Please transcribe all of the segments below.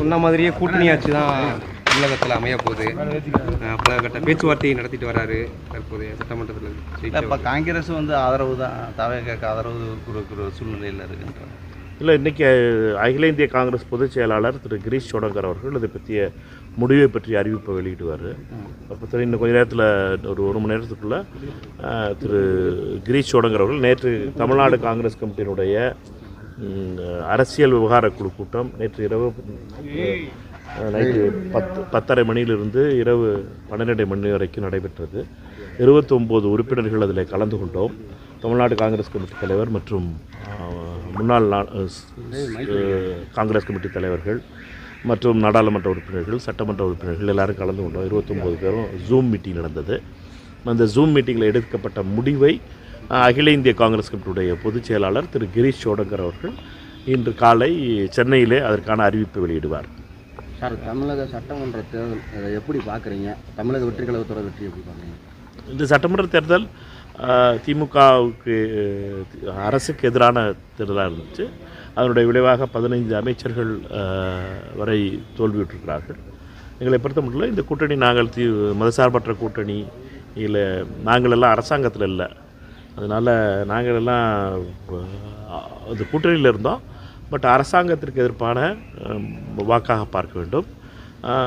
சொன்ன மாதிரியே கூட்டணி ஆட்சி தான் தமிழகத்தில் அமைய போகுது. பல கட்ட பேச்சுவார்த்தையை நடத்திட்டு வராரு தற்போதைய சட்டமன்றத்தில். இப்போ காங்கிரஸ் ஆதரவு தான், தவேகாக்கு ஆதரவு கொடுக்குற சூழ்நிலையில் இருக்குன்றாங்க. இல்லை, இன்றைக்கி அகில இந்திய காங்கிரஸ் பொதுச் செயலாளர் திரு கிரீஷ் சோடங்கர் அவர்கள் இதை பற்றிய முடிவை பற்றி அறிவிப்பை வெளியிடுவார். அப்போ இன்னும் கொஞ்சம் நேரத்தில் ஒரு மணி நேரத்துக்குள்ளே திரு கிரீஷ் சோடங்கர் அவர்கள் நேற்று தமிழ்நாடு காங்கிரஸ் கமிட்டியினுடைய அரசியல் விவகார குழு கூட்டம் நேற்று இரவு நைட்டு 10:30 மணியிலிருந்து இரவு 12 மணி வரைக்கும் நடைபெற்றது. 29 உறுப்பினர்கள் அதில் கலந்து கொண்டோம். தமிழ்நாடு காங்கிரஸ் கமிட்டி தலைவர் மற்றும் முன்னாள் காங்கிரஸ் கமிட்டி தலைவர்கள் மற்றும் நாடாளுமன்ற உறுப்பினர்கள், சட்டமன்ற உறுப்பினர்கள் எல்லாரும் கலந்து கொண்டோம். 29 பேரும் ஜூம் மீட்டிங் நடந்தது. அந்த ஜூம் மீட்டிங்கில் எடுக்கப்பட்ட முடிவை அகில இந்திய காங்கிரஸ் கமிட்டியுடைய பொதுச் செயலாளர் திரு கிரீஷ் சோடங்கர் அவர்கள் இன்று காலை சென்னையிலே அதற்கான அறிவிப்பை வெளியிடுவார். சார், தமிழக சட்டமன்ற தேர்தல் எப்படி பார்க்குறீங்க? தமிழக வெற்றி கழகத்தோட வெற்றி எப்படி பார்க்குறீங்க? இந்த சட்டமன்ற தேர்தல் திமுகவுக்கு அரசுக்கு எதிரான தேர்தலாக இருந்துச்சு. அதனுடைய விளைவாக 15 அமைச்சர்கள் வரை தோல்வியுற்றிருக்கிறார்கள். எங்களை பொறுத்த மட்டும் இந்த கூட்டணி நாங்கள் மதசார்பற்ற கூட்டணி இல்லை, நாங்களெல்லாம் அரசாங்கத்தில் இல்லை. அதனால் நாங்களெல்லாம் அந்த கூட்டணியில் இருந்தோம். பட் அரசாங்கத்திற்கு எதிர்ப்பான வாக்காக பார்க்க வேண்டும்.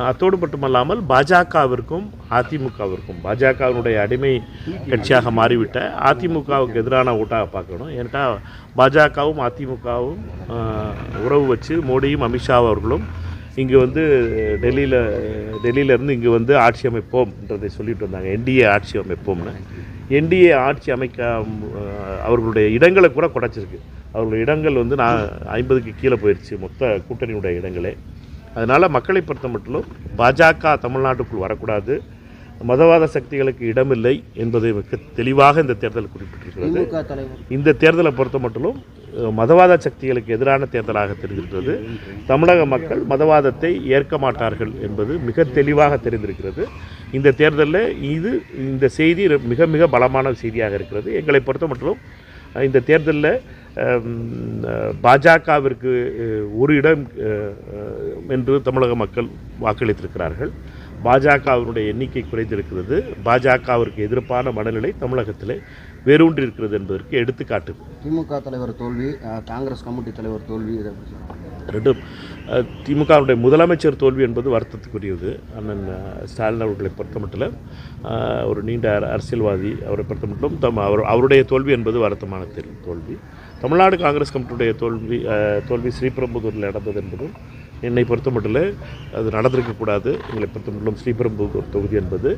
அத்தோடு மட்டுமல்லாமல் பாஜகவிற்கும் அதிமுகவிற்கும், பாஜகவினுடைய அடிமை கட்சியாக மாறிவிட்ட அதிமுகவுக்கு எதிரான ஓட்டாக பார்க்கணும். ஏன்டா பாஜகவும் அதிமுகவும் உறவு வச்சு மோடியும் அமித்ஷா அவர்களும் இங்கே டெல்லியிலேருந்து இங்கே ஆட்சி அமைப்போம்ன்றதை சொல்லிட்டு வந்தாங்க. என்டிஏ ஆட்சி அமைப்போம்னு. என்டிஏ ஆட்சி அமைக்க அவர்களுடைய இடங்களை கூட குறைச்சிருக்கு. அவர்களுடைய இடங்கள் 50க்கு கீழே போயிடுச்சு, மொத்த கூட்டணியுடைய இடங்களே. அதனால் மக்களை பொறுத்த மட்டும் பாஜக தமிழ்நாட்டுக்குள் வரக்கூடாது, மதவாத சக்திகளுக்கு இடமில்லை என்பதை மிக தெளிவாக இந்த தேர்தல் குறிப்பிட்டிருக்கிறது. இந்த தேர்தலை பொறுத்த மட்டும் மதவாத சக்திகளுக்கு எதிரான தேர்தலாக தெரிந்திருக்கிறது. தமிழக மக்கள் மதவாதத்தை ஏற்க மாட்டார்கள் என்பது மிக தெளிவாக தெரிந்திருக்கிறது. இந்த தேர்தலில் இந்த செய்தி மிக மிக பலமான செய்தியாக இருக்கிறது. எங்களை பொறுத்த மட்டும் இந்த தேர்தலில் பாஜகவிற்கு ஒரு இடம் என்று தமிழக மக்கள் வாக்களித்திருக்கிறார்கள். பாஜகவினுடைய எண்ணிக்கை குறைந்திருக்கிறது. பாஜகவிற்கு எதிர்ப்பான மனநிலை தமிழகத்தில் வேரூன்றிருக்கிறது என்பதற்கு எடுத்துக்காட்டு. திமுக தலைவர் தோல்வி, காங்கிரஸ் கமிட்டி தலைவர் தோல்வி, ரெண்டும். திமுகவுடைய முதலமைச்சர் தோல்வி என்பது வருத்தத்துக்குரியது. அண்ணன் ஸ்டாலின் அவர்களை பொறுத்த மட்டும் ஒரு நீண்ட அரசியல்வாதி, அவரை பொறுத்த மட்டும் அவருடைய தோல்வி என்பது வருத்தமான தோல்வி. தமிழ்நாடு காங்கிரஸ் கமிட்டியுடைய தோல்வி ஸ்ரீபெரும்புதூரில் நடந்தது என்பதும் என்னை பொறுத்த மட்டும் அது நடந்திருக்கக்கூடாது. எங்களை பொறுத்த மட்டும் ஸ்ரீபெரும்புதூர் தொகுதி என்பது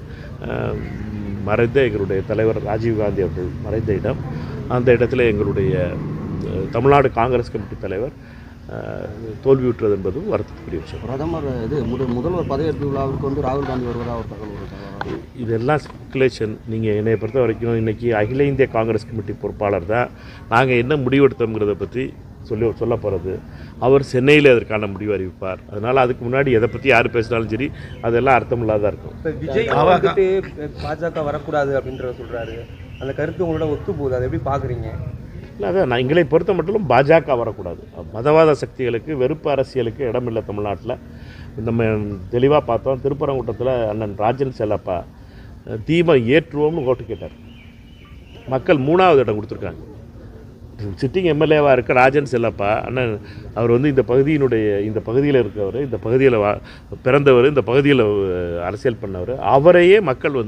மறைந்த எங்களுடைய தலைவர் ராஜீவ்காந்தி அவர்கள் மறைந்த இடம். அந்த இடத்துல எங்களுடைய தமிழ்நாடு காங்கிரஸ் கமிட்டி தலைவர் தோல்வியுற்றது என்பதும் வருத்தத்துக்குரிய விஷயம். பிரதமர் முதல்வர் பதவியேற்பு விழாவிற்கு ராகுல் காந்தி வருவதாக ஒரு தகவல். இதெல்லாம் ஸ்பெகுலேஷன். நீங்கள் என்னை பொறுத்த வரைக்கும் இன்றைக்கி அகில இந்திய காங்கிரஸ் கமிட்டி பொறுப்பாளர் தான் நாங்கள் என்ன முடிவெடுத்தோங்கிறத பற்றி சொல்ல போகிறது. அவர் சென்னையில் அதற்கான முடிவு அறிவிப்பார். அதனால் அதுக்கு முன்னாடி எதை பற்றி யார் பேசினாலும் சரி அதெல்லாம் அர்த்தமில்லாதான் இருக்கும். விஜய் பாஜக வரக்கூடாது அப்படின்ற சொல்கிறாரு. அந்த கருத்து உங்களோட ஒத்து போகுது, அதை எப்படி பார்க்குறீங்க? இல்லை, அதான் நான் எங்களை பொறுத்த மட்டும் பாஜக வரக்கூடாது. மதவாத சக்திகளுக்கு, வெறுப்பு அரசியலுக்கு இடமில்லை தமிழ்நாட்டில். நம்ம தெளிவாக பார்த்தோம். திருப்பரங்குன்றத்தில் அண்ணன் ராஜன் செல்லப்பா தீபம் ஏற்றுவோம்னு ஓட்டு கேட்டார். மக்கள் 3வது இடம் கொடுத்துருக்காங்க. சிட்டிங் எம்எல்ஏவாக இருக்க ராஜன் செல்லப்பா அண்ணன் அவர் இந்த பகுதியில் இருக்கவர், இந்த பகுதியில் பிறந்தவர், இந்த பகுதியில் அரசியல் பண்ணவர். அவரையே மக்கள்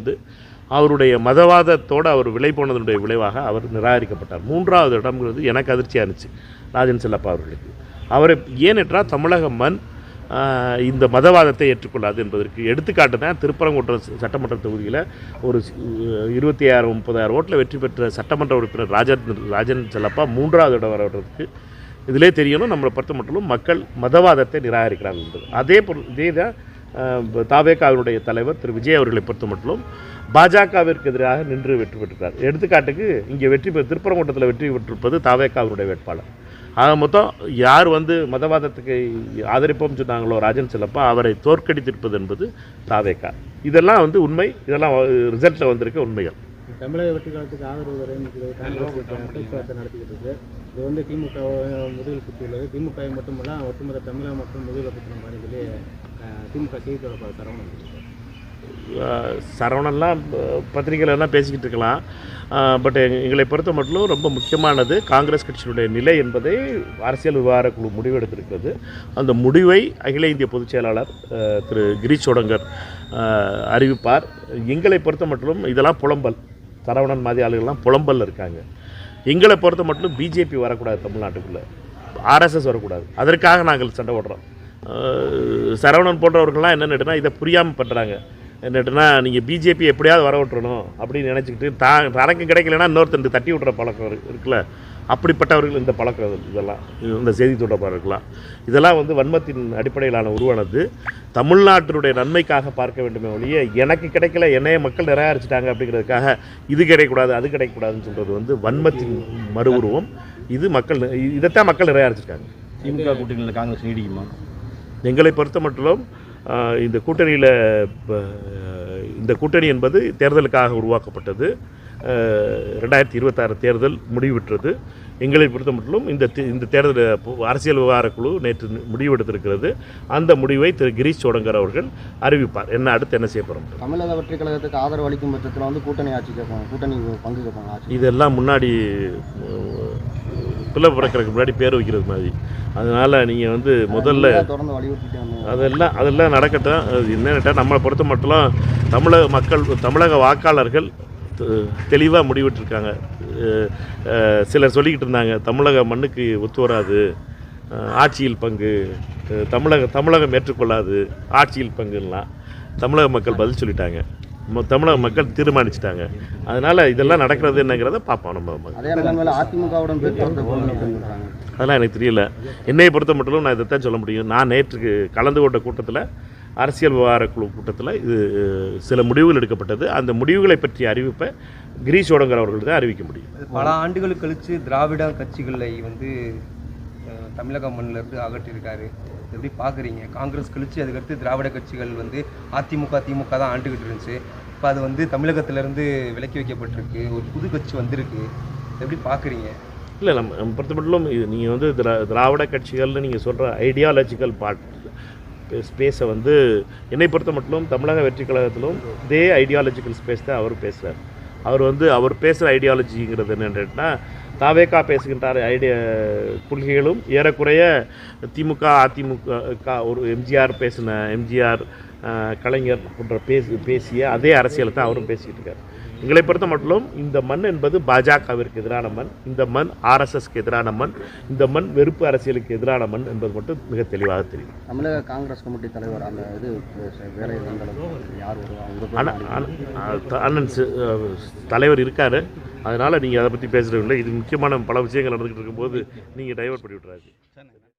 அவருடைய மதவாதத்தோடு அவர் விலை போனதனுடைய விளைவாக அவர் நிராகரிக்கப்பட்டார். 3வது இடம்ங்கிறது எனக்கு அதிர்ச்சியாக இருந்துச்சு ராஜன் செல்லப்பா அவர்களுக்கு. அவரை ஏனென்றால் தமிழக மண் இந்த மதவாதத்தை ஏற்றுக்கொள்ளாது என்பதற்கு எடுத்துக்காட்டு தான் திருப்பரங்குன்றம் சட்டமன்ற தொகுதியில் ஒரு 26,000-30,000 ஓட்டில் வெற்றி பெற்ற சட்டமன்ற உறுப்பினர் ராஜன் செல்லப்பா 3வது இடம் வர்றதுக்கு இதிலே தெரியணும். நம்மளை பொறுத்த மட்டும் மக்கள் மதவாதத்தை நிராகரிக்கிறார்கள் என்பது. இதே தான் தவேகாவினுடைய தலைவர் திரு விஜய் அவர்களை பொறுத்த மட்டும் பாஜகவிற்கு எதிராக நின்று வெற்றி பெற்றிருக்கிறார். எடுத்துக்காட்டுக்கு இங்கே திருப்பரங்குன்றத்தில் வெற்றி பெற்றிருப்பது தவேகாவினுடைய வேட்பாளர். ஆக மொத்தம் யார் மதவாதத்துக்கு ஆதரிப்போம் சொன்னாங்களோ ராஜன் செல்லப்பா, அவரை தோற்கடித்திருப்பது என்பது தவேகா. இதெல்லாம் உண்மை. இதெல்லாம் ரிசல்ட்டில் வந்திருக்க உண்மைகள். தமிழக வெற்றி காலத்துக்கு ஆதரவு பேச்சுவார்த்தை நடத்திக்கிட்டு இருக்கு. இது வந்து திமுக முதுகில் குத்தியுள்ளது. திமுகவை மட்டுமல்ல ஒட்டுமொத்த தமிழக மக்கள் முதுகில் குத்தின மாதிரி சொல்லி திமுக செய்தி தொடர்பாளர் சரவணன்லாம் பத்திரிகையிலலாம் பேசிக்கிட்டு இருக்கலாம். பட் எங்களை பொறுத்த மட்டும் ரொம்ப முக்கியமானது காங்கிரஸ் கட்சியினுடைய நிலை என்பதை அரசியல் விவகார குழு முடிவெடுத்திருக்கிறது. அந்த முடிவை அகில இந்திய பொதுச் செயலாளர் திரு கிரீஷ் சோடங்கர் அறிவிப்பார். எங்களை பொறுத்த மட்டும் இதெல்லாம் புலம்பல், சரவணன் மாதிரி ஆளுகள்லாம் புலம்பல் இருக்காங்க. எங்களை பொறுத்த மட்டும் பிஜேபி வரக்கூடாது, தமிழ்நாட்டுக்குள்ளே ஆர்எஸ்எஸ் வரக்கூடாது. அதற்காக நாங்கள் சண்டை போடுறோம். சரவணன் போன்றவர்கள்லாம் என்னென்னா இதை புரியாமல் பண்ணுறாங்க. என்னட்டுனா நீங்கள் பிஜேபி எப்படியாவது வர விட்டுறணும் அப்படின்னு நினச்சிக்கிட்டு தனக்கு கிடைக்கலன்னா இன்னொருத்தருக்கு தட்டி விட்ற பழக்கம் இருக்குல்ல, அப்படிப்பட்டவர்கள் இந்த பழக்கம் இதெல்லாம் இந்த செய்தி தொடர்பாளர்களாம் இதெல்லாம் வந்து வன்மத்தின் அடிப்படையிலான உருவானது. தமிழ்நாட்டினுடைய நன்மைக்காக பார்க்க வேண்டுமே ஒழிய எனக்கு கிடைக்கல, என்னைய மக்கள் நிராகரிச்சிட்டாங்க அப்படிங்கிறதுக்காக இது கிடைக்கக்கூடாது அது கிடைக்கக்கூடாதுன்னு சொல்கிறது வந்து வன்மத்தின் மறு உருவம். இது மக்கள் இதைத்தான் மக்கள் நிராகரிச்சிருக்காங்க. திமுக கூட்டணியில் காங்கிரஸ் நீடிக்குமா? எங்களை பொறுத்த மட்டும் இந்த கூட்டணியில் இந்த கூட்டணி என்பது தேர்தலுக்காக உருவாக்கப்பட்டது. 2026 தேர்தல் முடிவுற்றது. எங்களை பொறுத்த மட்டும் இந்த தேர்தல் அரசியல் விவகார குழு நேற்று முடிவெடுத்திருக்கிறது. அந்த முடிவை திரு கிரீஷ் சோடங்கர் அவர்கள் அறிவிப்பார். அடுத்து என்ன செய்ய போகிறோம். தமிழக வெற்றி கழகத்துக்கு ஆதரவு அளிக்கும் பட்சத்தில் வந்து கூட்டணி ஆட்சி கேட்பாங்க, கூட்டணி பங்கு கேட்பாங்க ஆட்சி. இதெல்லாம் முன்னாடி பிள்ளை பிறக்கிறதுக்கு முன்னாடி பேர் வைக்கிறது மாதிரி. அதனால் நீங்கள் வந்து முதல்ல தொடர்ந்து வலியுறுத்திட்டு அதெல்லாம் நடக்கட்டும். என்னென்னா நம்மளை பொறுத்த மட்டும் தமிழக வாக்காளர்கள் தெளிவாக முடிவிட்டிருக்காங்க. சிலர் சொல்லிக்கிட்டு இருந்தாங்க தமிழக மண்ணுக்கு ஒத்து வராது ஆட்சியில் பங்கு, தமிழகம் ஏற்றுக்கொள்ளாது ஆட்சியில் பங்குலாம் தமிழக மக்கள் பதில் சொல்லிட்டாங்க. தமிழக மக்கள் தீர்மானிச்சிட்டாங்க. அதனால் இதெல்லாம் நடக்கிறது என்னங்கிறத பார்ப்போம். நம்ம அதிமுகவுடன் அதெல்லாம் எனக்கு தெரியல. என்னையை பொறுத்த மட்டும் நான் இதைத்தான் சொல்ல முடியும். நான் நேற்றுக்கு கலந்து கொண்ட கூட்டத்தில் அரசியல் விவகார குழு கூட்டத்தில் இது சில முடிவுகள் எடுக்கப்பட்டது. அந்த முடிவுகளை பற்றிய அறிவிப்பை கிரீஷ் சோடங்கர் அவர்கள் தான் அறிவிக்க முடியும். பல ஆண்டுகள் கழித்து திராவிட கட்சிகளை வந்து தமிழக மண்ணிலிருந்து அகற்றியிருக்காரு. எப்படி பார்க்குறீங்க? காங்கிரஸ் கழிச்சு அதுக்கடுத்து திராவிட கட்சிகள் வந்து அதிமுக திமுக தான் ஆண்டுகிட்டு இருந்துச்சு. இப்போ அது வந்து தமிழகத்திலேருந்து விலக்கி வைக்கப்பட்டிருக்கு, ஒரு புது கட்சி வந்திருக்கு. எப்படி பார்க்குறீங்க? இல்லை, நம்ம பொறுத்த மட்டும் நீங்கள் வந்து திராவிட கட்சிகள்னு நீங்கள் சொல்கிற ஐடியாலஜிக்கல் ஸ்பேஸை வந்து என்னை பொறுத்த மட்டும் தமிழக வெற்றி கழகத்திலும் இதே ஐடியாலஜிக்கல் ஸ்பேஸ் தான் அவர் பேசுகிறார். அவர் பேசுகிற ஐடியாலஜிங்கிறது என்னென்னா தாவேக்கா பேசுகின்ற கொள்கைகளும் ஏறக்குறைய திமுக அதிமுக ஒரு எம்ஜிஆர் கலைஞர் போன்ற பேசிய அதே அரசியலை தான் அவரும் பேசிக்கிட்டு இருக்கார். எங்களை பொறுத்த மட்டும் இந்த மண் என்பது பாஜகவிற்கு எதிரான மண், இந்த மண் ஆர்எஸ்எஸ்க்கு எதிரான மண், இந்த மண் வெறுப்பு அரசியலுக்கு எதிரான மண் என்பது மட்டும் மிக தெளிவாக தெரியும். தமிழக காங்கிரஸ் கமிட்டி தலைவர் அந்த இது வேலை யார் அண்ணன் தலைவர் இருக்கார். அதனால் நீங்கள் அதை பற்றி பேசுகிறதில்லை. இது முக்கியமான பல விஷயங்கள் நடந்துகிட்டு இருக்கும்போது நீங்கள் டைவர்ட் பண்ணி விட்றாரு.